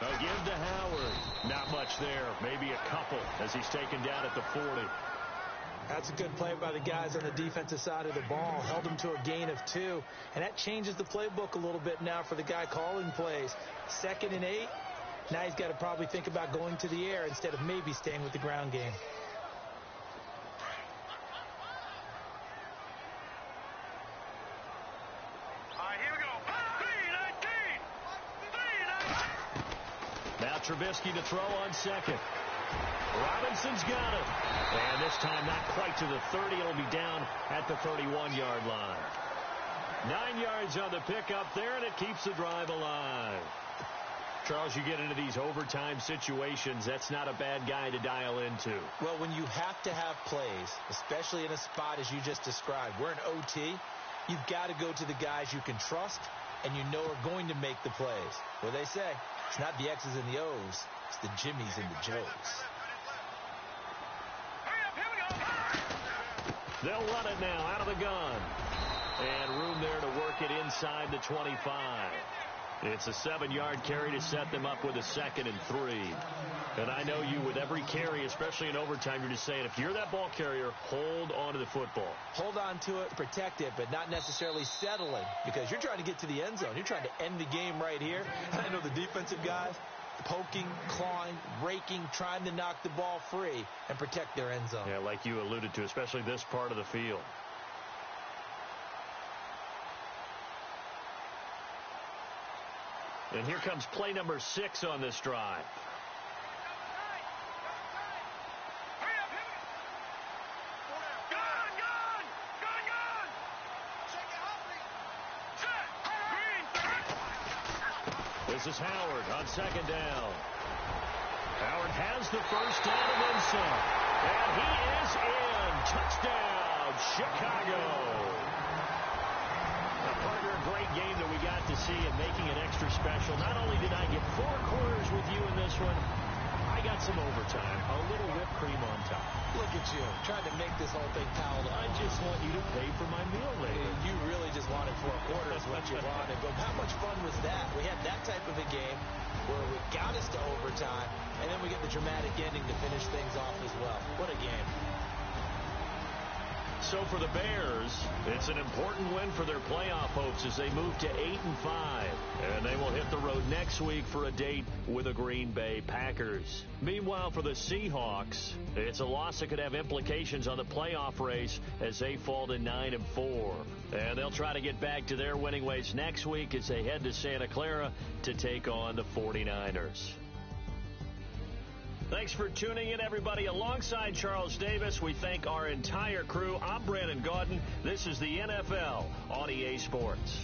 They'll give to Howard. Not much there. Maybe a couple as he's taken down at the 40. That's a good play by the guys on the defensive side of the ball. Held him to a gain of 2. And that changes the playbook a little bit now for the guy calling plays. 2nd and 8. Now he's got to probably think about going to the air instead of maybe staying with the ground game. Trubisky to throw on 2nd. Robinson's got it. And this time not quite to the 30. It'll be down at the 31-yard line. 9 yards on the pickup there, and it keeps the drive alive. Charles, you get into these overtime situations, that's not a bad guy to dial into. Well, when you have to have plays, especially in a spot as you just described, we're in OT, you've got to go to the guys you can trust and you know are going to make the plays. What they say, it's not the X's and the O's, it's the Jimmies and the Joes. They'll run it now out of the gun. And room there to work it inside the 25. It's a 7-yard carry to set them up with a 2nd and 3. And I know you, with every carry, especially in overtime, you're just saying, if you're that ball carrier, hold on to the football. Hold on to it, protect it, but not necessarily settling, because you're trying to get to the end zone. You're trying to end the game right here. And I know the defensive guys poking, clawing, raking, trying to knock the ball free and protect their end zone. Yeah, like you alluded to, especially this part of the field. And here comes play number 6 on this drive. This is Howard on 2nd down. Howard has the first down and then some. And he is in. Touchdown, Chicago. Now, partner, a great game that we got to see and making it extra special. Not only did I get 4 quarters with you in this one, I got some overtime. A little whipped cream on top. Look at you, trying to make this whole thing palatable. I just want you to pay for my meal later. You really just wanted 4 quarters, what you wanted. But how much fun was that? We had that type of a game where we got us to overtime, and then we get the dramatic ending to finish things off as well. What a game. So for the Bears, it's an important win for their playoff hopes as they move to 8-5. And they will hit the road next week for a date with the Green Bay Packers. Meanwhile, for the Seahawks, it's a loss that could have implications on the playoff race as they fall to 9-4. And they'll try to get back to their winning ways next week as they head to Santa Clara to take on the 49ers. Thanks for tuning in, everybody. Alongside Charles Davis, we thank our entire crew. I'm Brandon Gaudin. This is the NFL on EA Sports.